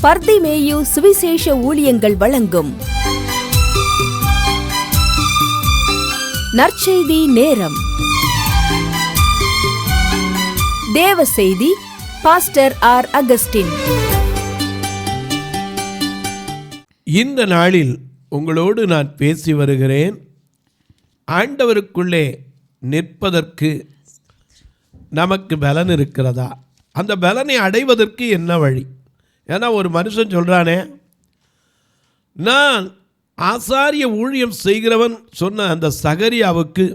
பர்திமேயு சுவிசேஷ ஊழியங்கள் வழங்கும் நற்செய்தி நேரம். தேவ செய்தி பாஸ்டர் ஆர். அகஸ்டின். இந்த நாளில் உங்களோடு நான் பேசி வருகிறேன். ஆண்டவருக்குள்ளே நிற்பதற்கு நமக்கு பலன் இருக்கிறதா? அந்த பலனை அடைவதற்கு என்ன வழி? ஏன்னா ஒரு மனுஷன் சொல்கிறானே, நான் ஆசாரிய ஊழியம் செய்கிறவன் சொன்ன அந்த சகரியாவுக்கு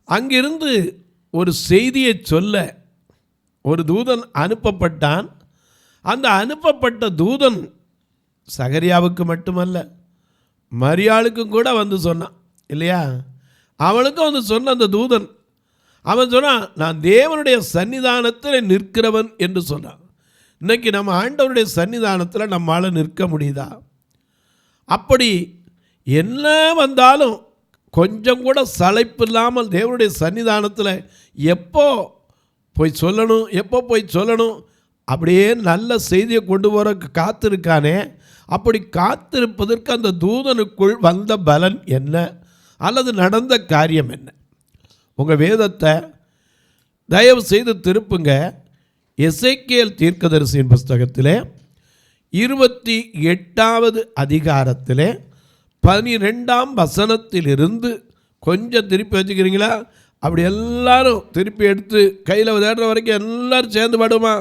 அங்கிருந்து ஒரு செய்தியை சொல்ல ஒரு தூதன் அனுப்பப்பட்டான். அந்த அனுப்பப்பட்ட தூதன் சகரியாவுக்கு மட்டுமல்ல, மரியாளுக்கும் கூட வந்து சொன்னான் இல்லையா? அவனுக்கும் வந்து சொன்ன அந்த தூதன், அவன் சொன்னான், நான் தேவனுடைய சன்னிதானத்தில் நிற்கிறவன் என்று சொன்னான். இன்றைக்கி நம்ம ஆண்டவருடைய சன்னிதானத்தில் நம்மளால் நிற்க முடியுதா? அப்படி என்ன வந்தாலும் கொஞ்சம் கூட சளைப்பு இல்லாமல் தேவனுடைய சன்னிதானத்தில் எப்போ போய் சொல்லணும் அப்படியே நல்ல செய்தியை கொண்டு வர காத்திருக்கானே, அப்படி காத்திருப்பதற்கு அந்த தூதனுக்குள் வந்த பலன் என்ன, அல்லது நடந்த காரியம் என்ன? உங்கள் வேதத்தை தயவு செய்து திருப்புங்க. எசேக்கியேல் தீர்க்கதரிசியின் புஸ்தகத்திலே 28வது அதிகாரத்திலே 12ஆம் வசனத்திலிருந்து கொஞ்சம் திருப்பி வச்சுக்கிறீங்களா? அப்படி எல்லாரும் திருப்பி எடுத்து கையில் தேடுற வரைக்கும் எல்லாரும் சேர்ந்து பாடுமா?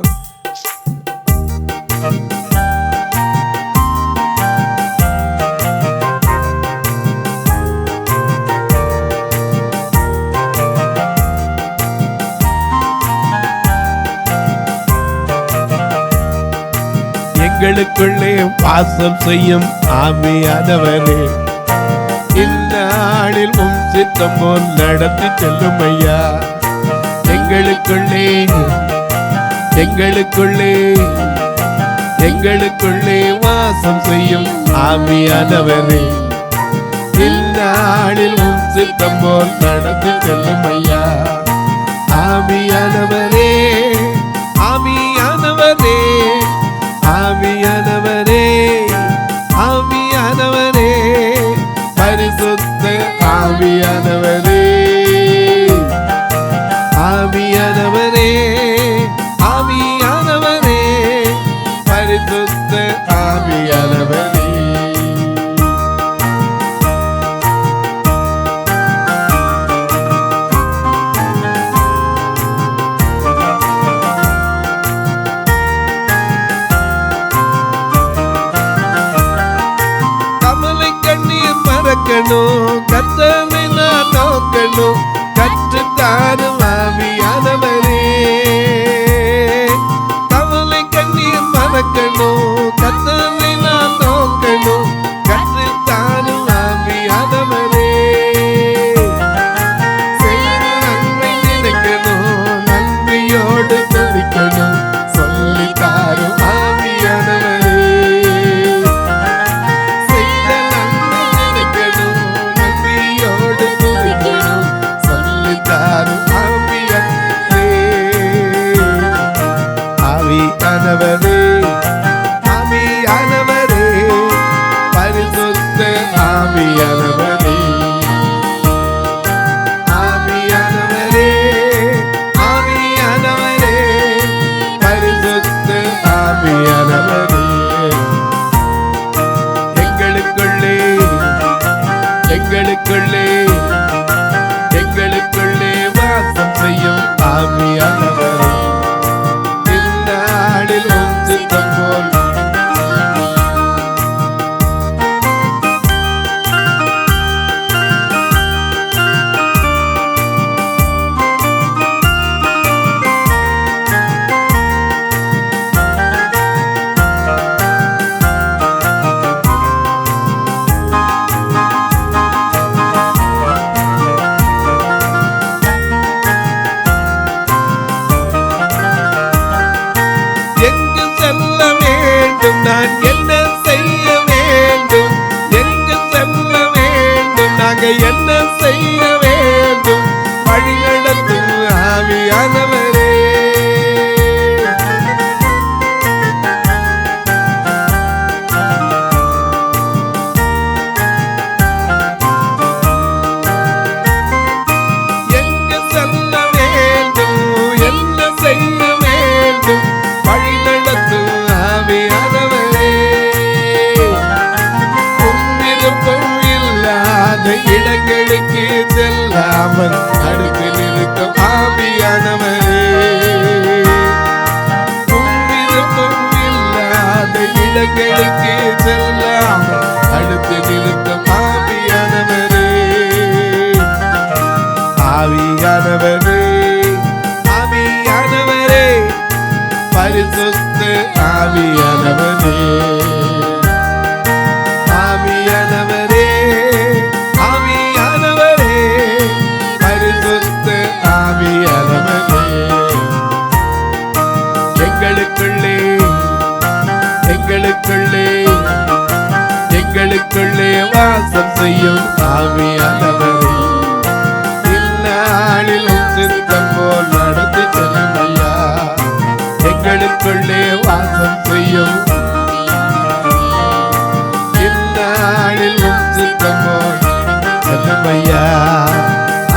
எங்களுக்குள்ளே வாசம் செய்யும் ஆவியானவரே, இந்நாளில் உம் சித்தம் போல் நடத்தி செல்லும் ஐயா. எங்களுக்குள்ளே வாசம் செய்யும் ஆவியானவரே, இந்நாளில் உம் சித்தம் போல் நடத்தி செல்லும் ஐயா. ஆவியானவரே, ஆவியானவரே, ஆவியானவரே, ஆவியானவரே, பரிசுத்த ஆவியானவரே, ஆவியானவரே, ஆவியானவரே, பரிசுத்த ஆவியானவரே. கர்த்தரை நான் நோக்கணும், கற்றுத்தாரும் ஆவியானவரே. கவலை கண்ணீர் மறக்கணும், கர்த்தரை நான் நோக்கணும், கற்றுத்தாரும் ஆவியானவரே. நன்மை நினைக்கணும், நன்றியோடு துதிக்கணும், சொல்லித்தாரும் ஆவியானவரே. ஆவியானவரே, ஆவியானவரே, பரிசுத்த ஆவியானவரே, ஆவியானவரே, ஆவியானவரே, பரிசுத்த ஆவியானவரே. எங்களுக்குள்ளே வாசம் செய்யும் ஆவியானவரே, இந்நாளில் உம் அவன் அடுத்து நிற்கும் ஆவியானவரே. விருப்பம் இல்லாத இடங்களுக்கு செல்ல அவன் அடுத்து நிற்கும் ஆவியானவரே. ஆவியானவரே, ஆவியானவரே, பரிசுத்த ஆவியானவரே. ஆவியானவரே, ஆவியானவரே, பரிசுத்த ஆவியானவரே. எங்களுக்குள்ளே எங்களுக்குள்ளே எங்களுக்குள்ளே வாசம் செய்யும் ஆவியானவரே. இந்நாளிலும் சித்தம் போல் நடத்தி செல்லும் ஐயா. எங்களுக்குள்ளே வாசம் செய்யும் இந்நாளிலும் சித்தம் போல் செல்லும் ஐயா.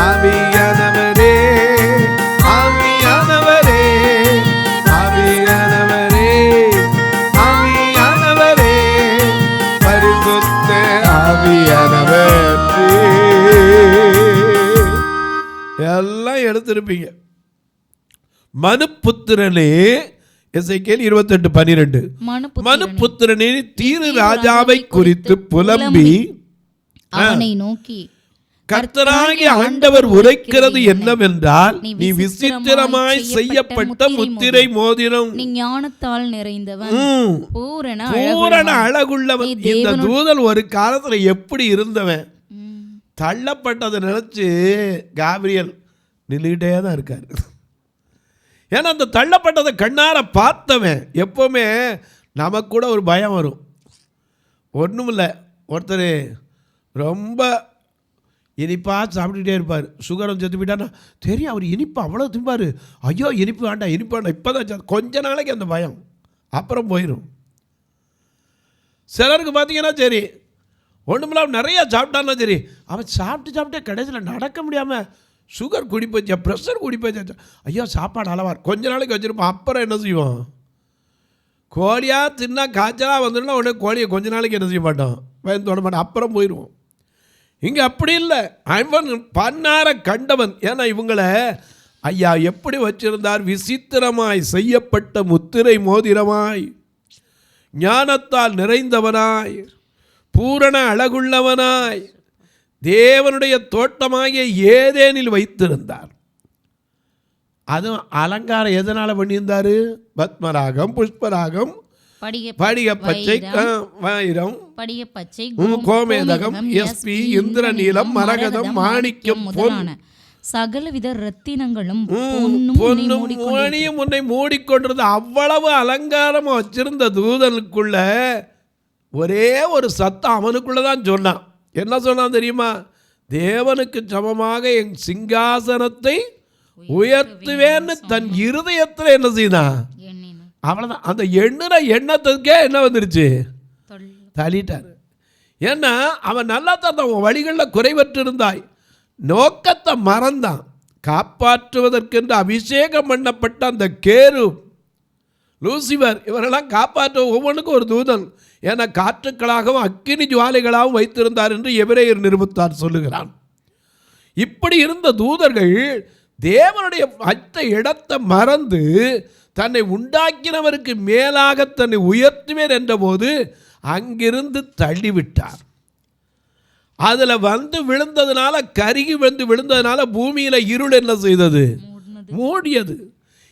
ஆவியானவரே, ஆவியானவரே, ஆவியானவரே, ஆவியானவரே, பரிசுத்த ஆவியானவரே. எல்லாம் எடுத்திருப்பீங்க. மனுப்புத்திரனே, எசேக்கியேல் 28:12. மனுப்புத்திரனே, தீரு ராஜாவை குறித்து புலம்பி அவனை நோக்கி, கர்த்தராகிய ஆண்டவர் உரைக்கிறது என்னவென்றால், நீ விசித்திரமாய் செய்யப்பட்ட முத்திரை மோதிரம், நீ ஞானத்தால் நிறைந்தவன், பூரண அழகுள்ளவன். இந்த தூதன் ஒரு காலத்துல எப்படி இருந்தவன், தள்ளப்பட்டதை நினைச்சு காபிரியல் நின்றுகிட்டே தான் இருக்காரு. ஏன்னா அந்த தள்ளப்பட்டதை கண்ணார பார்த்தவன். எப்பவுமே நமக்கு கூட ஒரு பயம் வரும். ஒன்றும் இல்லை, ஒருத்தர் ரொம்ப இனிப்பாக சாப்பிட்டுட்டே இருப்பார். சுகரம் செத்து போயிட்டான்னா தெரியும், அவர் இனிப்பு அவ்வளோ திம்பார். ஐயோ இனிப்பு வேண்டாம், இனிப்பு வேண்டாம், இப்போ தான் கொஞ்ச நாளைக்கு அந்த பயம் அப்புறம் போயிடும். சிலருக்கு பார்த்தீங்கன்னா சரி ஒன்றுமில்லாம நிறையா சாப்பிட்டான்னா சரி, அவன் சாப்பிட்டே கடைசியில் நடக்க முடியாமல் சுகர் குடி போச்சா, ப்ரெஷர் குடி போச்சா, ஐயோ சாப்பாடு அளவார் கொஞ்ச நாளைக்கு வச்சுருப்போம். அப்புறம் என்ன செய்வோம், கோழியாக தின்னா காய்ச்சலாக வந்துடுனா உடனே கோழியை கொஞ்ச நாளைக்கு என்ன செய்ய மாட்டோம், பயந்து தொட மாட்டோம், அப்புறம் போயிடுவோம். இங்கே அப்படி இல்லை, அவன் பன்னார கண்டவன். ஏன்னா இவங்களை ஐயா எப்படி வச்சிருந்தார், விசித்திரமாய் செய்யப்பட்ட முத்திரை மோதிரமாய், ஞானத்தால் நிறைந்தவனாய், பூரண அழகுள்ளவனாய், தேவனுடைய தோட்டமாகிய ஏதேனில் வைத்திருந்தார். அதுவும் அலங்காரம் எதனால் பண்ணியிருந்தார், பத்மராகம், புஷ்பராகம், படிக பச்சை, வைரம், படிகப்பச்சை, கோமேதகம், எஸ்பி, இந்திரநீலம், மரகதம், மாணிக்கம், பொன், சகலவித ரத்தினங்களும் பொன்னும் மணியும் உன்னை மூடிக்கொண்டிருந்த அவ்வளவு அலங்காரம் வச்சிருந்த தூதனுக்குள்ள ஒரே ஒரு சத்தம் அவனுக்குள்ளதான் சொன்னான். என்ன சொன்னான் தெரியுமா, தேவனுக்கு சமமாக என் சிங்காசனத்தை உயர்த்துவேன்னு தன் இருதயத்தில் என்ன செய்தான், அவ்வளோதான். அந்த எண்ணத்துக்கே என்ன வந்துருச்சு, தள்ளிட்டார். ஏன்னா அவன் நல்லா தான் உன் வழிகளில் குறைவற்று இருந்தாய், நோக்கத்தை மறந்தான். காப்பாற்றுவதற்கென்று அபிஷேகம் பண்ணப்பட்ட அந்த கேரு, லூசிபர், இவரெல்லாம் காப்பாற்ற ஒவ்வொன்றுக்கும் ஒரு தூதன். ஏன்னா காற்றுக்களாகவும் அக்கினி ஜுவாலைகளாகவும் வைத்திருந்தார் என்று எபிரேயர் நிருபத்தார் சொல்லுகிறான். இப்படி இருந்த தூதர்கள் தேவனுடைய மற்ற இடத்தை மறந்து தன்னை உண்டாக்கினவருக்கு மேலாக தன்னை உயர்த்துவேன் என்றபோது அங்கிருந்து தள்ளிவிட்டார். அதில் வந்து விழுந்ததுனால, கருகி வந்து விழுந்ததுனால பூமியில் இருள் என்ன செய்தது, மூடியது.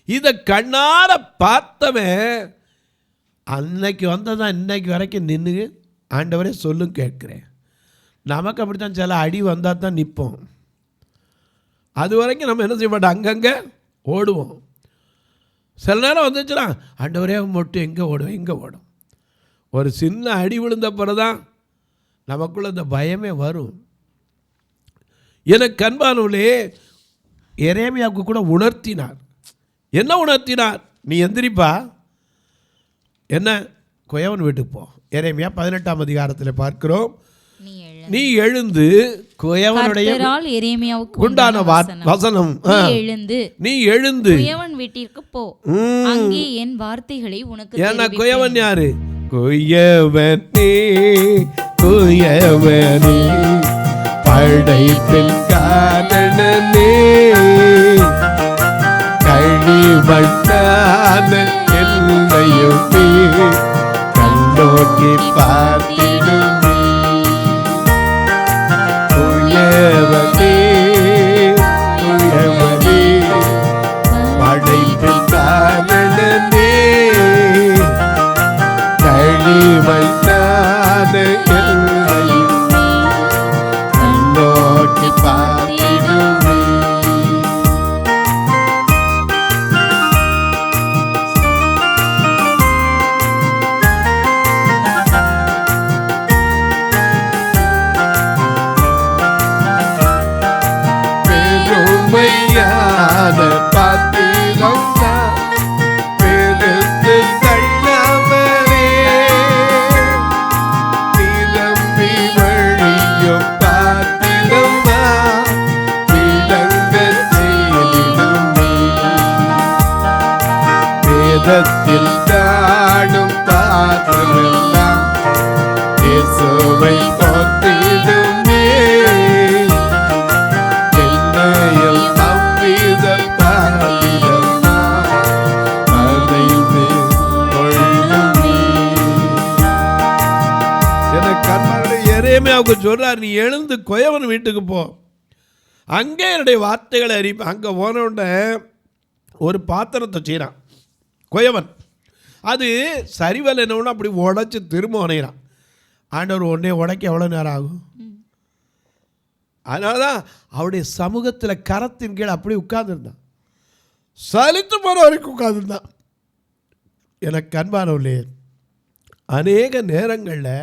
இதை கண்ணார பார்த்தவன் அன்னைக்கு வந்ததான் இன்னைக்கு வரைக்கும் நின்று ஆண்டவரே சொல்லும் கேட்குறேன். நமக்கு அப்படித்தான் சில அடி வந்தால் தான் நிற்போம். அது வரைக்கும் நம்ம என்ன செய்ய மாட்டோம், அங்கங்கே ஓடுவோம். சில நேரம் வந்துச்சுன்னா ஆண்டவரே மட்டும் எங்கே ஓடும். ஒரு சின்ன அடி விழுந்த பிறகுதான் நமக்குள்ள இந்த பயமே வரும். எனக்கு அன்பானவர்களே, எரேமியாவுக்கு கூட உணர்த்தினார். என்ன உணர்த்தினார், நீ எந்திரிப்பா, என்ன குயவன் வீட்டுக்கு போ. எரேமியா 18ஆம் அதிகாரத்தில் பார்க்கிறோம், நீ எழுந்து குயவனுடைய உண்டான வசனம், நீ எழுந்து குயவன் வீட்டிற்கு போ, அங்கே என் வார்த்தைகளை உனக்கு. ஏன்னா குயவன் யாரு, குயவனே படைப்பில் காரணனே கழிவட்டான என்னையுமே கண்ணோக்கி பார்த்திடுமே உயவனே உயவனே படைப்பில் காரணனே கழிவட்டான என்னையுமே கண்ணோக்கி பார்த்திடுமே. பெருமையான பாத்திரம் பெருத்து தள்ளவரே நிரம்பி வழியும் பாத்திரமா விளங்க செய்திடுமே வேதத்தில் காணும் பாத்திரமெல்லாம் இயேசுவை போற்றிடுமே என்னையும் அவ்வித பாத்திரமா அடைந்து கொள்ளுமே. எனக்கு கர்மனுடைய எரேமியாவுக்கு சொல்றார், நீ எழுந்து கொயவன் வீட்டுக்கு போ, அங்கே என்னுடைய வார்த்தைகளை அறிப்ப. அங்கே போனோட ஒரு பாத்திரத்தை செய்கிறான் கொயவன், அது சரிவல் என்னொன்று அப்படி உடைச்சி திரும்ப உடைகிறான். ஆண்டவர் உடனே உடைக்க எவ்வளோ நேரம் ஆகும்? அதனால தான் அவருடைய சமூகத்தில் கரத்தின் கீழே அப்படி உட்கார்ந்துருந்தான், சலித்து போகிற வரைக்கும் உட்கார்ந்துருந்தான். எனக்கு அன்பானவர்களே, அநேக நேரங்களில்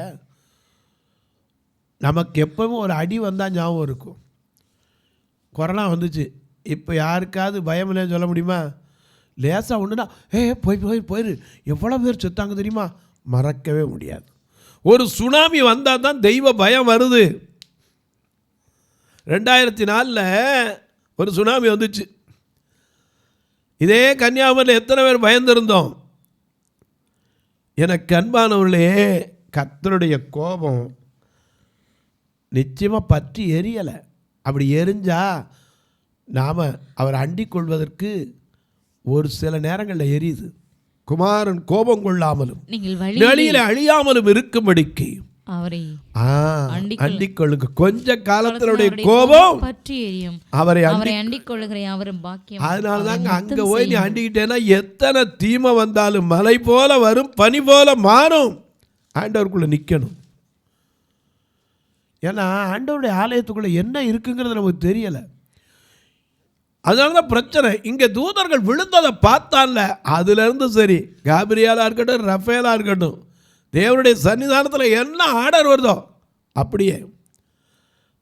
நமக்கு எப்பவும் ஒரு அடி வந்தால் ஞாபகம் இருக்கும். கொரோனா வந்துச்சு, இப்போ யாருக்காவது பயம் இல்லைன்னு சொல்ல முடியுமா? லேசாக ஒன்றுனா போயிரு எவ்வளோ பேர் செத்தாங்க தெரியுமா? மறக்கவே முடியாது. ஒரு சுனாமி வந்தால் தான் தெய்வ பயம் வருது. 2004 ஒரு சுனாமி வந்துச்சு. இதே கன்னியாகுமரியில் எத்தனை பேர் பயந்திருந்தோம்? எனக்கு அன்பானவர்களே, கர்த்தருடைய கோபம் நிச்சயமாக பற்றி எரியலை. அப்படி எரிஞ்சா நாம் அவர் அண்டிக் கொள்வதற்கு ஒரு சில நேரங்களில் எரியுது. குமாரன் கோபம் கொள்ளாமலும் வெளியில் அழியாமலும் இருக்கும்படிக்கு அவரை அண்டிக் கொள்ளுங்க. கொஞ்ச காலத்தினுடைய கோபம் பற்றி எரியும், அவரை அண்டிக் கொள்ளுகிற அவரும் பாக்கியம். அதனால தாங்க அங்கே போய் நீ அண்டிக்கிட்டேன்னா எத்தனை தீமை வந்தாலும் மலை போல வரும், பனி போல மாறும். ஆண்டவருக்குள்ளே நிற்கணும். ஏன்னா ஆண்டவருடைய ஆலயத்துக்குள்ளே என்ன இருக்குங்கிறது நமக்கு தெரியலை. அதனால தான் பிரச்சனை. இங்கே தூதர்கள் விழுந்ததை பார்த்தான்ல, அதுலேருந்து சரி காபிரியாலாக இருக்கட்டும், ரஃபேலாக இருக்கட்டும், தேவனுடைய சன்னிதானத்தில் என்ன ஆர்டர் வருதோ அப்படியே.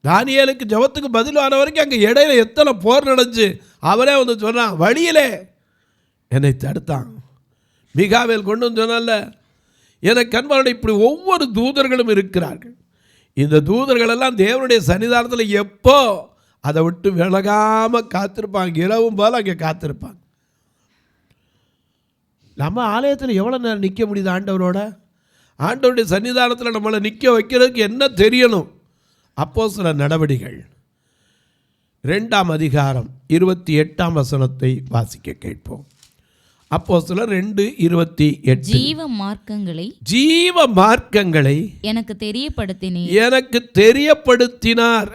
தானியேலுக்கு ஜெபத்துக்கு பதில் வர வரைக்கும் அங்கே இடையில எத்தனை போர் நடந்துச்சு. அவரே வந்து சொன்னான், வழியிலே என்னை தடுத்தான். மிகாவேல் கொண்டு வந்து சொன்னால, எனக்கு கண்பாருடைய இப்படி ஒவ்வொரு தூதர்களும் இருக்கிறார்கள். இந்த தூதர்களெல்லாம் தேவனுடைய சன்னிதானத்தில் எப்போ அதை விட்டு விலகாமல் காத்திருப்பாங்க, இரவும் போல் அங்கே காத்திருப்பாங்க. நம்ம ஆலயத்தில் எவ்வளோ நேரம் நிற்க முடியுது ஆண்டவரோட? ஆண்டவருடைய சன்னிதானத்தில் நம்மளை நிற்க வைக்கிறதுக்கு என்ன தெரியணும்? அப்போஸ்தலர் நடவடிக்கைகள் 2ஆம் அதிகாரம் 28ஆம் வசனத்தை வாசிக்க கேட்போம். அப்போஸ்தலர் 2:28. ஜீவ மார்க்கங்களை எனக்கு தெரியப்படுத்தினார்.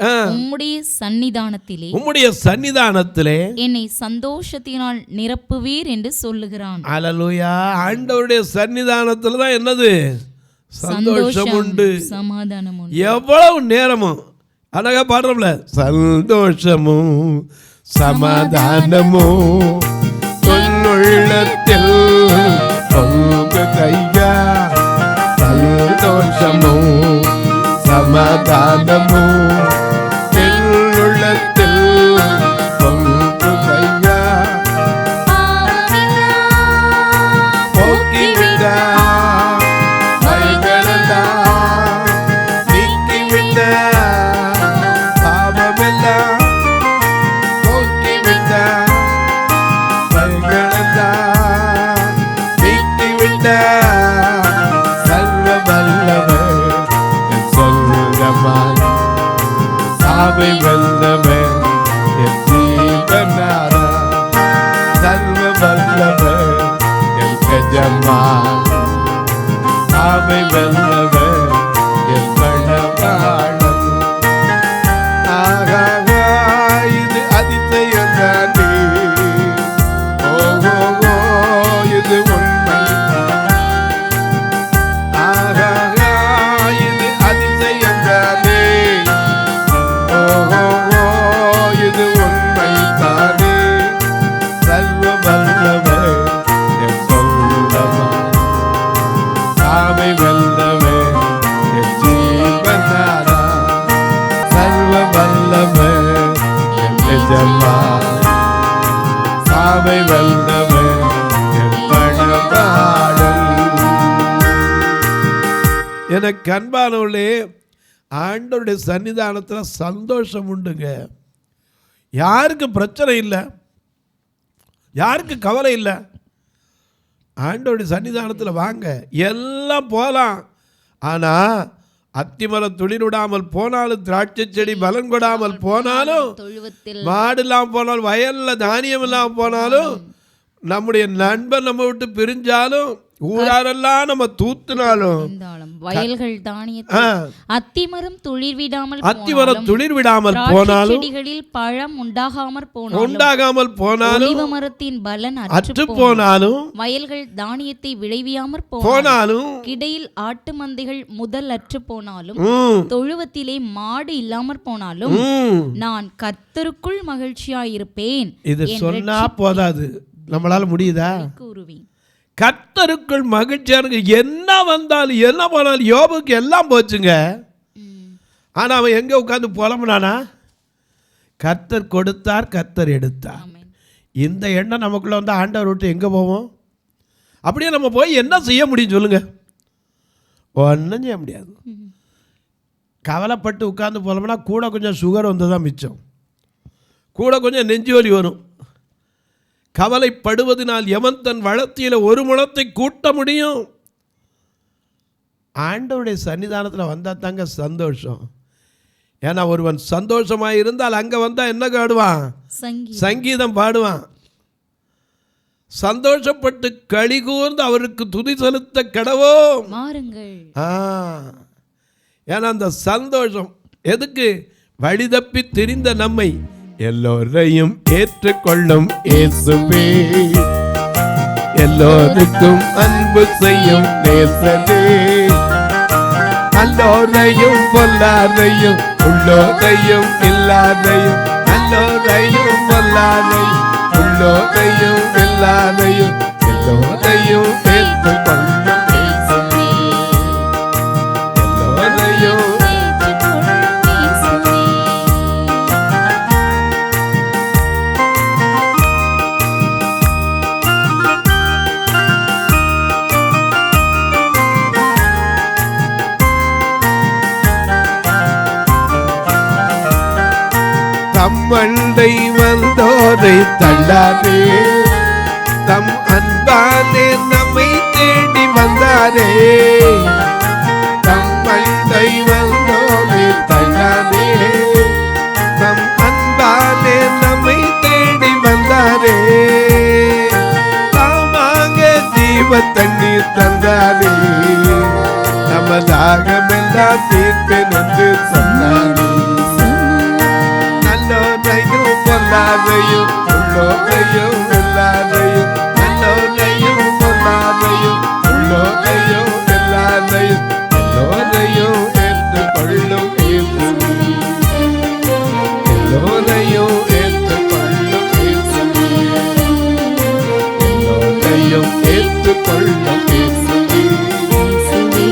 உம்முடைய சன்னிதானத்திலே என்னை சந்தோஷத்தினால் நிரப்புவீர் என்று சொல்லுகிறான். அல்லேலூயா. ஆண்டவருடைய சன்னிதானத்தில் தான் என்னது? சந்தோஷம் உண்டு, சமாதானம் உண்டு. எவ்வளவு நேரமும் அழகா பாடுறோம்ல, சந்தோஷமும் சமாதானமும் உள்ளத்தில் பொங்குதையா. சந்தோஷமும் சமாதானமும் உள்ளத்தில் பொங்குதையா. போக்கிவிடா வைகளெல்லாம் நீக்கிவிட்ட பாவமெல்லாம் போக்கிவிட்டா சர்வ வல்லவர் சொல்லுமான் சாப எஜமான். ஆமை வெல்லவர் என் பணவாளன். ஆகா இது அதிசயம் தானே. ஓஹோ இது உண்மை. ஆகா இது அதிசயம் தானே. ஓஹோ இது உண்மை தானே. சர்வ வல்லவர் என் சொந்தமான். ஆமை வெல்லவர் என் ஜீவனாரா. சர்வ வல்லவர் என் எஜமான். ஆமை வெல்லவர் என் பணவாளன். எனக்கு அன்பானவர்களே, ஆண்டவருடைய சன்னிதானத்தில் சந்தோஷம் உண்டுங்க. யாருக்கு பிரச்சனை இல்லை, யாருக்கு கவலை இல்லை. ஆண்டவருடைய சன்னிதானத்தில் வாங்க, எல்லாம் போகலாம். ஆனால் அத்திமரம் துளிர் விடாமல் போனாலும், திராட்சை செடி பலன் கொடாமல் போனாலும், தொழுவத்தில் மாடு இல்லாமல் போனாலும், வயலில் தானியம் இல்லாமல் போனாலும், நம்முடைய நண்பன் நம்ம விட்டு பிரிஞ்சாலும், ஊராரெல்லாம் நம்ம தூத்தினாலும், வயல்கள் தானியத்தை அத்திமரம் துளிர் விடாமல் போனாலும், செடிகளில் பழம் உண்டாகாமல் போனாலும், ஒலிவ மரத்தின் பலன் அற்று போனாலும், வயல்கள் தானியத்தை விளைவியாமற் போனாலும், கிடையில் ஆட்டு மந்தைகள் முதல் அற்று போனாலும், தொழுவத்திலே மாடு இல்லாமற் போனாலும், நான் கர்த்தருக்குள் மகிழ்ச்சியாயிருப்பேன். இது சொன்னா போதாது, நம்மளால முடியுதா? கூறுவேன். கர்த்தருக்குள் மகிழ்ச்சியா இருக்கு. என்ன வந்தாலும் என்ன போனாலும், யோபுக்கு எல்லாம் போச்சுங்க. ஆனால் அவன் எங்கே உட்காந்து புலம்புனானா? கர்த்தர் கொடுத்தார், கர்த்தர் எடுத்தார். இந்த எண்ணம் நமக்குள்ள வந்து ஆண்டவர் விட்டு எங்கே போவோம்? அப்படியே நம்ம போய் என்ன செய்ய முடியும் சொல்லுங்க? ஒன்றும் செய்ய முடியாது. கவலைப்பட்டு உட்காந்து புலம்புனா கூட கொஞ்சம் சுகர் வந்து தான் மிச்சம், கூட கொஞ்சம் நெஞ்சு வலி வரும். கவலைப்படுவதனால் எவன் தன் வளர்த்தியில ஒரு முழத்தை கூட்ட முடியும்? ஆண்டவருடைய சன்னிதானத்தில் வந்தால் தாங்க சந்தோஷம். ஏன்னா ஒருவன் சந்தோஷமாக இருந்தால் அங்கே வந்தால் என்ன பாடுவான்? சங்கீதம் பாடுவான். சந்தோஷப்பட்டு களி கூர்ந்து அவருக்கு துதி செலுத்த கடவோம். ஏன்னா அந்த சந்தோஷம் எதுக்கு? வழி தப்பி திரிந்த நம்மை எல்லோரையும் ஏற்றுக்கொள்ளும் இயேசுவே, எல்லோருக்கும் அன்பு செய்யும் நேசனே, நல்லோரையும் பொல்லாதையும் உள்ளோரையும் இல்லாதையும், நல்லோரையும் பொல்லாதையும் உள்ளோரையும் இல்லாதையும், எல்லோரையும் ஏற்றுக்கொள்ளும் இயேசுவே, எல்லோரையும் தம்மண்டை வந்தோரை தள்ளாதே, தம் அன்பாலே நம்மை தேடி வந்தாரே. தம்மண்டை வந்தோரை தள்ளாதே, தம் அன்பாலே நம்மை தேடி வந்தாரே. தாமாக ஜீவ தண்ணீர் தந்தாரே, நமதாகமெல்லாம் தீர்ப்பேன் என்று சொன்னாரே. நல்லோரையும் உள்ளோரையும் இல்லாதையும், நல்லோரையும் பொல்லாதையும் உள்ளோரையும் இல்லாதையும், எல்லோரையும் ஏற்றுக்கொள்ளும் இயேசுவே, எல்லோரையும் ஏற்றுக்கொள்ளும் இயேசுவே, எல்லோரையும் ஏற்றுக்கொள்ளும் இயேசுவே,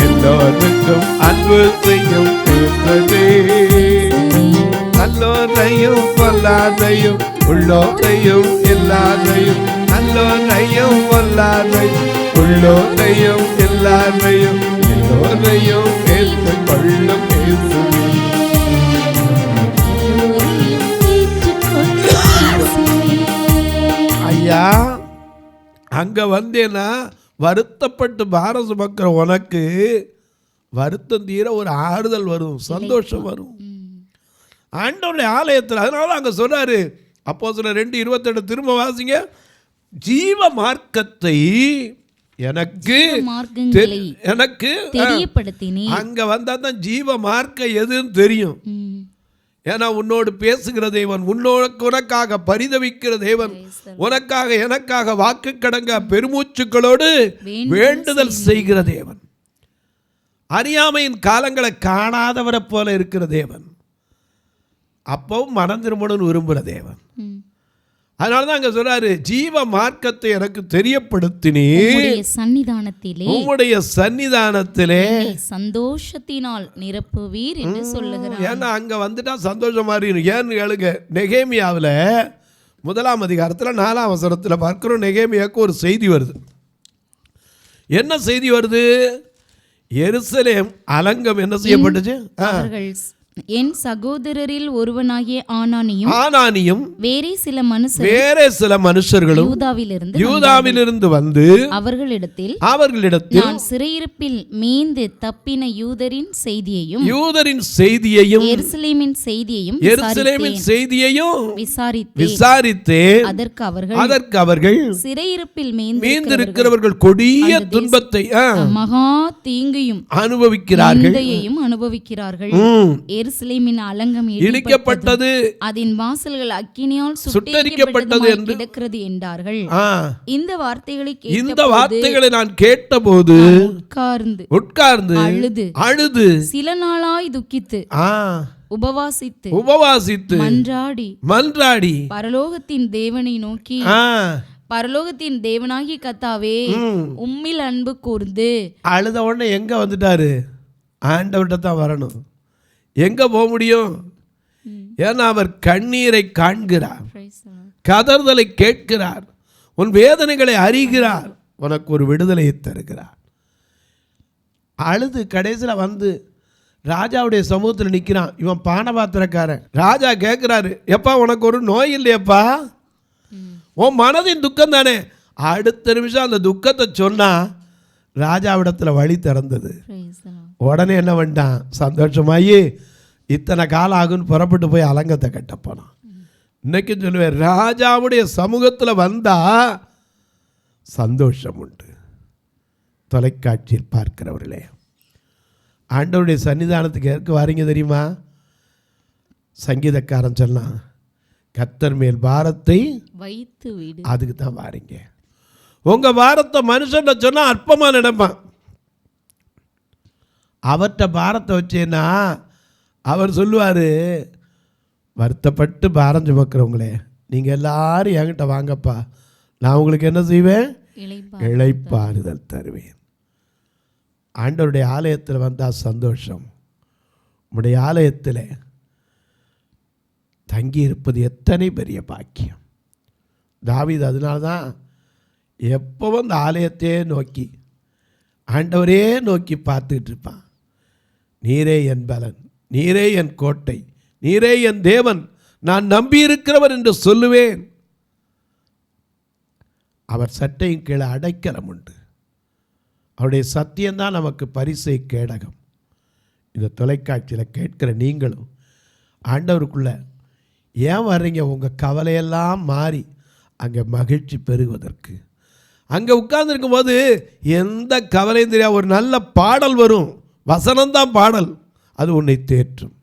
எல்லோருக்கும் அன்பு செய்யும் இயேசுவே, நல்லோரையும் பொல்லாதையும் உள்ளோரையும் இல்லாதையும், நல்லோரையும் பொல்லாதையும் உள்ளோரையும் இல்லாதையும், எல்லோரையும் ஏற்றுக்கொள்ளும் இயேசுவே. ஐயா, அங்க வந்தேன்னா வருத்தப்பட்டு பாரம் சுமக்கிற உனக்கு வருத்தம் தீர ஒரு ஆறுதல் வரும், சந்தோஷம் வரும் ஆண்டவருடைய ஆலயத்தில். அதனால அங்கே சொல்றாரு, அப்போஸ்தலர் 2:28 திரும்ப வாசிங்க. ஜீவ மார்க்கத்தை எனக்கு மார்க்கங்களை எனக்கு தெரியப்படுத்தினேன். அங்க வந்தா தான் ஜீவ மார்க்க எதுன்னு தெரியும். ஏன்னா உன்னோடு பேசுகிற தேவன், உனக்காக பரிதவிக்கிற தேவன், உனக்காக எனக்காக வாக்கு கடங்க பெருமூச்சுக்களோடு வேண்டுதல் செய்கிற தேவன், அறியாமையின் காலங்களை காணாதவரை போல இருக்கிற தேவன், அப்பவும் மனம் திரும்பணும்னு விரும்புகிற தேவன். அதனாலதான் அங்க சொல்றாரு, ஜீவ மார்க்கத்தை எனக்கு தெரியப்படுத்தினீர், உம்முடைய சன்னிதானத்திலே சந்தோஷத்தினால் நிரப்புவீர் என்று சொல்லுகிறார். ஏன்னா அங்க வந்துட்டா சந்தோஷமா இருக்கு. ஏன்னு கேளுங்க, நெகேமியாவில் 1ஆம் அதிகாரத்தில் 4ஆம் வசனத்தில் பார்க்கிறோம். நெகேமியாவுக்கு ஒரு செய்தி வருது. என்ன செய்தி வருது? எருசலேம் அலங்கம் என்ன செய்யப்பட்டுச்சு? என் சகோதரரில் ஒருவனாகிய ஆனானியும் வேறே சில மனுஷர்களும் யூதாவிலிருந்து வந்து அவர்களிடத்தில் நான் சிறையிருப்பில் மீந்து தப்பின யூதரின் செய்தியையும் எருசலேமின் செய்தியையும் விசாரித்தேன். அதற்கு அவர்கள் சிறையிருப்பில் மீந்திருக்கிறவர்கள் கொடிய துன்பத்தை மகா தீங்கையும் அனுபவிக்கிறார்கள். எருசலேமின் அலங்கம் இடிக்கப்பட்டது, அதன் வாசல்கள் அக்கினியால் சுட்டெரிக்கப்பட்டது என்று கிடக்கிறது என்றார்கள். இந்த வார்த்தைகளை நான் கேட்டபோது உட்கார்ந்து அழுது சில நாளாய் துக்கித்து உபவாசித்து மன்றாடி பரலோகத்தின் தேவனை நோக்கி, பரலோகத்தின் தேவனாகி கர்த்தாவே, உம்மில் அன்பு கூர்ந்து. அழுத உடனே எங்க வந்துட்டாரு? ஆண்டவர்கிட்ட தான் வரணும். எங்க போக முடியும்? ஏன்னா அவர் கண்ணீரை காண்கிறார், கதறுதலை கேட்கிறார், உன் வேதனைகளை அறிகிறார், உனக்கு ஒரு விடுதலையை தருகிறார். அழுது கடைசியில் வந்து ராஜாவுடைய சமூகத்தில் நிற்கிறான். இவன் பானபாத்திரக்காரன். ராஜா கேட்கிறாரு, எப்பா உனக்கு ஒரு நோய் இல்லையப்பா, உன் மனதின் துக்கம் தானே? அடுத்த நிமிஷம் அந்த துக்கத்தை சொன்னா ராஜாவிடத்தில் வழி திறந்தது. உடனே என்ன பண்ணிட்டான்? சந்தோஷமாயி இத்தனை காலம் ஆகுன்னு புறப்பட்டு போய் அலங்கத்தை கட்ட போனான். இன்னைக்கு சொல்லுவேன், ராஜாவுடைய சமூகத்தில் வந்தா சந்தோஷம் உண்டு. தொலைக்காட்சியில் பார்க்கிறவர்களே, ஆண்டவருடைய சன்னிதானத்துக்கு எதற்கு வாரீங்க தெரியுமா? சங்கீதக்காரன் சொன்னான், கர்த்தர் மேல் பாரத்தை வைத்து விடு. அதுக்கு தான் வாரீங்க. உங்க பாரத்தை மனுஷன் சொன்னா அற்பமா நினைப்பான். அவர்கிட்ட பாரத்தை வச்சேன்னா அவர் சொல்லுவார், வருத்தப்பட்டு பாரம் சுமக்கிறவங்களே, நீங்கள் எல்லாரும் என்கிட்ட வாங்கப்பா, நான் உங்களுக்கு என்ன செய்வேன்? இளைப்பாறுதல் தருவேன். ஆண்டவருடைய ஆலயத்தில் வந்தால் சந்தோஷம். உடைய ஆலயத்தில் தங்கி இருப்பது எத்தனை பெரிய பாக்கியம். தாவீது அதனால தான் எப்பவும் அந்த ஆலயத்தையே நோக்கி, ஆண்டவரே நோக்கி பார்த்துக்கிட்டு இருப்பான். நீரே என் பலன், நீரே என் கோட்டை, நீரே என் தேவன், நான் நம்பியிருக்கிறவர் என்று சொல்லுவேன். அவர் சட்டையின் கீழே அடைக்கலம் உண்டு. அவருடைய சத்தியம்தான் நமக்கு பரிசை கேடகம். இந்த தொலைக்காட்சியில் கேட்கிற நீங்களும் ஆண்டவருக்குள்ள ஏன் வர்றீங்க? உங்கள் கவலையெல்லாம் மாறி அங்கே மகிழ்ச்சி பெறுவதற்கு. அங்கே உட்கார்ந்துருக்கும் போது எந்த கவலையும் தெரியாது. ஒரு நல்ல பாடல் வரும், வசனம்தான் பாடல். அது உன்னை தேற்றும்,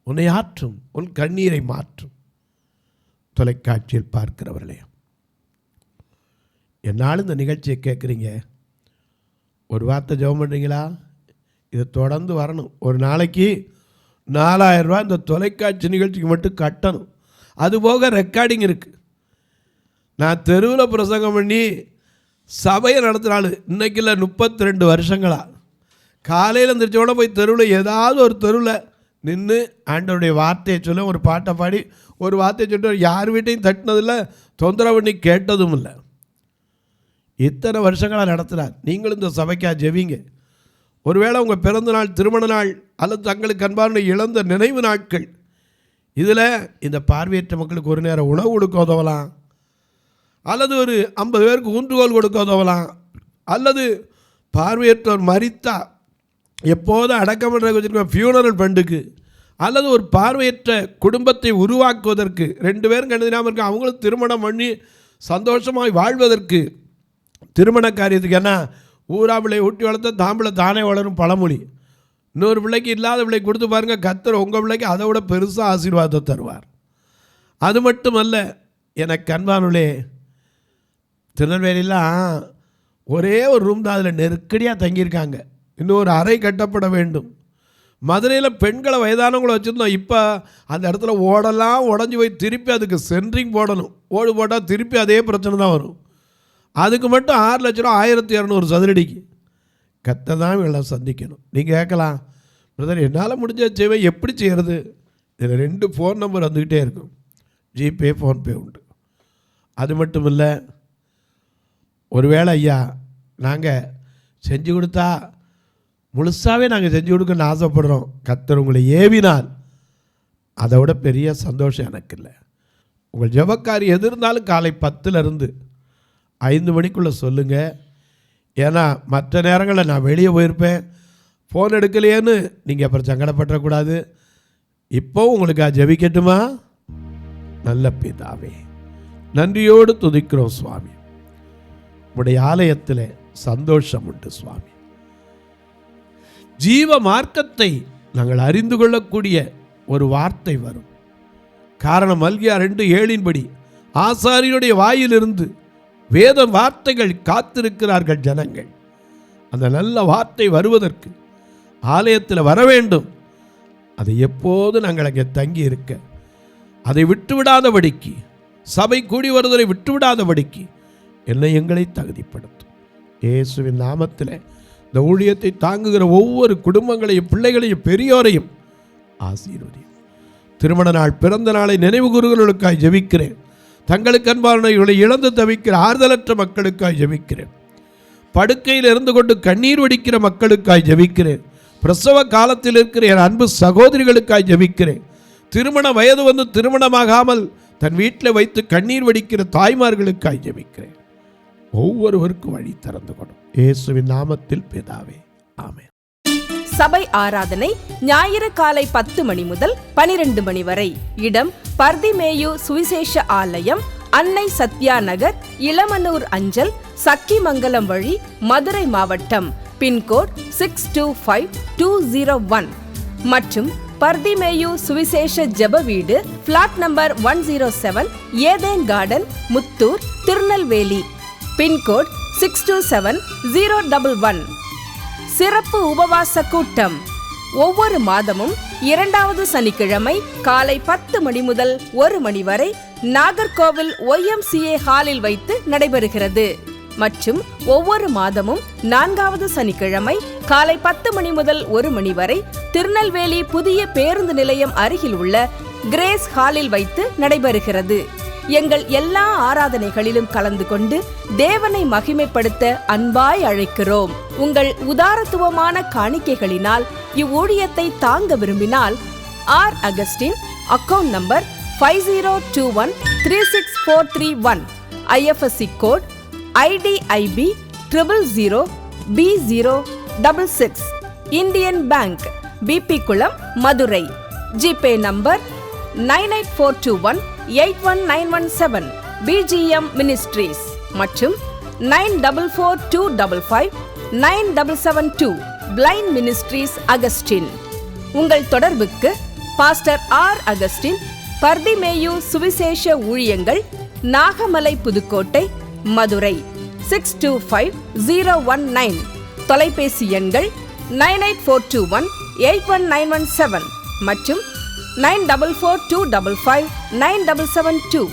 உன்னை ஆற்றும், உன் கண்ணீரை மாற்றும். தொலைக்காட்சியில் பார்க்கிறவர்களே, என்னாலும் இந்த நிகழ்ச்சியை கேட்குறீங்க, ஒரு வார்த்தை ஜெபம் பண்ணுறீங்களா? இதை தொடர்ந்து வரணும். ஒரு நாளைக்கு 4000 ரூபா இந்த தொலைக்காட்சி நிகழ்ச்சிக்கு மட்டும் கட்டணும். அதுபோக ரெக்கார்டிங் இருக்குது. நான் தெருவில் பிரசங்கம் பண்ணி சபையை நடத்துகிறாள் இன்னைக்கு இல்லை, 32 வருஷங்களா. காலையில் இருந்துச்சோட போய் தெருவில் ஏதாவது ஒரு தெருவில் நின்று ஆண்டவருடைய வார்த்தையை சொல்ல, ஒரு பாட்டை பாடி ஒரு வார்த்தையை சொல்லிட்டு யார் வீட்டையும் தட்டினதில்லை, தொந்தரவு பண்ணி கேட்டதும் இல்லை. இத்தனை வருஷங்களாக நடத்துகிறார். நீங்களும் இந்த சபைக்காக ஜெபிங்க. ஒருவேளை உங்கள் பிறந்த நாள், திருமண நாள், அல்லது தங்களுக்கு அன்பான இழந்த நினைவு நாட்கள், இதில் இந்த பார்வையற்ற மக்களுக்கு ஒரு நேரம் உணவு கொடுக்க உதவலாம், அல்லது ஒரு 50 பேருக்கு ஊன்றுகோல் கொடுக்க உதவலாம், அல்லது பார்வையற்றோர் மரித்தா எப்போதும் அடக்கம் பண்ணுறதுக்கு வச்சுருக்கோம் ஃபியூனரல் ஃபண்டுக்கு, அல்லது ஒரு பார்வையற்ற குடும்பத்தை உருவாக்குவதற்கு, 2 பேரும் கண்டுதினாமல் இருக்க அவங்களும் திருமணம் பண்ணி சந்தோஷமாய் வாழ்வதற்கு திருமண காரியத்துக்கு. ஏன்னா ஊரா பிள்ளை ஊட்டி வளர்த்தா தாம்பிள்ளை தானே வளரும் பழமொழி. இன்னொரு பிள்ளைக்கு இல்லாத பிள்ளை கொடுத்து பாருங்கள், கர்த்தர் உங்கள் பிள்ளைக்கு அதை விட பெருசாக ஆசீர்வாதத்தை தருவார். அது மட்டுமல்ல, எனக்கு அன்பானுள்ளே, திருநெல்வேலிலாம் ஒரே ஒரு ரூம் தான், அதில் நெருக்கடியாக தங்கியிருக்காங்க. இன்னொரு அறை கட்டப்பட வேண்டும். மதுரையில் பெண்களை வயதானவங்களை வச்சுருந்தோம். இப்போ அந்த இடத்துல ஓடெல்லாம் உடஞ்சி போய் திருப்பி அதுக்கு சென்ட்ரிங் போடணும். ஓடு போட்டால் திருப்பி அதே பிரச்சனை தான் வரும். அதுக்கு மட்டும் 6 லட்ச ரூபா, 1200 சதுரடிக்கு. கத்த தான் இவங்களை சந்திக்கணும். நீங்கள் கேட்கலாம், பிரதர் என்னால் முடிஞ்ச செய்வேன், எப்படி செய்கிறது? இதில் 2 ஃபோன் நம்பர் வந்துக்கிட்டே இருக்கும். ஜிபே, ஃபோன்பே உண்டு. அது மட்டும் இல்லை, ஒருவேளை ஐயா நாங்கள் செஞ்சு கொடுத்தா முழுசாகவே நாங்கள் செஞ்சு கொடுக்கணும்னு ஆசைப்படுறோம், கர்த்தர் உங்களை ஏவினால் அதை விட பெரிய சந்தோஷம் எனக்கு இல்லை. உங்கள் ஜெபக்காரி எது இருந்தாலும் காலை 10லேருந்து 5 மணிக்குள்ளே சொல்லுங்கள். ஏன்னா மற்ற நேரங்களில் நான் வெளியே போயிருப்பேன், ஃபோன் எடுக்கலையேன்னு நீங்கள் அப்புறம் சங்கடப்படக்கூடாது. இப்போ உங்களுக்கு ஜெபிக்கட்டுமா? நல்ல பிதாவே, நன்றியோடு துதிக்கிறோம் சுவாமி. உடைய ஆலயத்தில் சந்தோஷம் உண்டு சுவாமி. ஜீவ மார்க்கத்தை நாங்கள் அறிந்து கொள்ளக்கூடிய ஒரு வார்த்தை வரும். காரணம் மல்கியா 2:7 ஆசாரியனுடைய வாயிலிருந்து வேத வார்த்தைகள் காத்திருக்கிறார்கள் ஜனங்கள். அந்த நல்ல வார்த்தை வருவதற்கு ஆலயத்தில் வர வேண்டும். அதை எப்போது நாங்கள் அங்கே தங்கி இருக்க, அதை விட்டுவிடாதபடிக்கு, சபை கூடி வருவதை விட்டுவிடாதபடிக்கு என்னை எங்களை தகுதிப்படுத்தும். இயேசுவின் நாமத்தில் இந்த ஊழியத்தை தாங்குகிற ஒவ்வொரு குடும்பங்களையும், பிள்ளைகளையும், பெரியோரையும் ஆசீர்வதியும். திருமண நாள், பிறந்த நாளை நினைவு கூறுகளுக்காய் ஜெபிக்கிறேன். தங்களுக்கு அன்பானவர்களை இழந்து தவிக்கிற ஆறுதலற்ற மக்களுக்காய் ஜெபிக்கிறேன். படுக்கையில் இருந்து கொண்டு கண்ணீர் வடிக்கிற மக்களுக்காய் ஜெபிக்கிறேன். பிரசவ காலத்தில் இருக்கிற என் அன்பு சகோதரிகளுக்காய் ஜெபிக்கிறேன். திருமண வயது வந்து திருமணமாகாமல் தன் வீட்டில் வைத்து கண்ணீர் வடிக்கிற தாய்மார்களுக்காய் ஜெபிக்கிறேன். ஒவ்வொருவருக்கும் வழி திறந்து கொடும் இயேசுவின் நாமத்தில் பிதாவே, ஆமென். சபை ஆராதனை ஞாயிறு காலை 10 மணி முதல் 12 மணி வரை. இடம் பர்திமேயு சுவிசேஷ ஆலயம், அன்னை சத்யா நகர், இளமனூர் அஞ்சல், சக்கிமங்கலம் வழி, மதுரை மாவட்டம். பின்கோட் 625201 மற்றும் பர்திமேயு சுவிசேஷ ஜெப வீடு, flat number 107, Eden garden, Muthur, Tirunelveli. Pin code 627011. சிறப்பு உபவாச கூட்டம் ஒவ்வொரு மாதமும் 2வது சனிக்கிழமை காலை 10 மணி முதல் 1 மணி வரை நாகர்கோவில் YMCA ஹாலில் வைத்து நடைபெறுகிறது. மற்றும் ஒவ்வொரு மாதமும் 4வது சனிக்கிழமை காலை 10 மணி முதல் 1 மணி வரை திருநெல்வேலி புதிய பேருந்து நிலையம் அருகில் உள்ள கிரேஸ் ஹாலில் வைத்து நடைபெறுகிறது. எங்கள் எல்லா ஆராதனைகளிலும் கலந்து கொண்டு தேவனை மகிமைப்படுத்த அன்பாய் அழைக்கிறோம். உங்கள் உதாரத்துவமான காணிக்கைகளினால் இவ்வூழியத்தை தாங்க விரும்பினால் R Augustine, account number 5021364331, IFSC code IDIB 000B066, Indian bank, BP Kulam, Madurai. GPay number 9842181917, BGM ministries மற்றும் 9442559772, பிளைண்ட் மினிஸ்ட்ரீஸ் அகஸ்டின். உங்கள் தொடர்புக்கு பாஸ்டர் ஆர் அகஸ்டின், பர்திமேயு சுவிசேஷ ஊழியங்கள், நாகமலை, புதுக்கோட்டை, மதுரை 625019. தொலைபேசி எண்கள் 9842181917 மற்றும் 9442559772.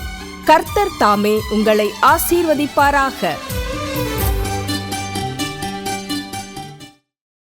கர்த்தர் தாமே உங்களை ஆசீர்வதிப்பாராக.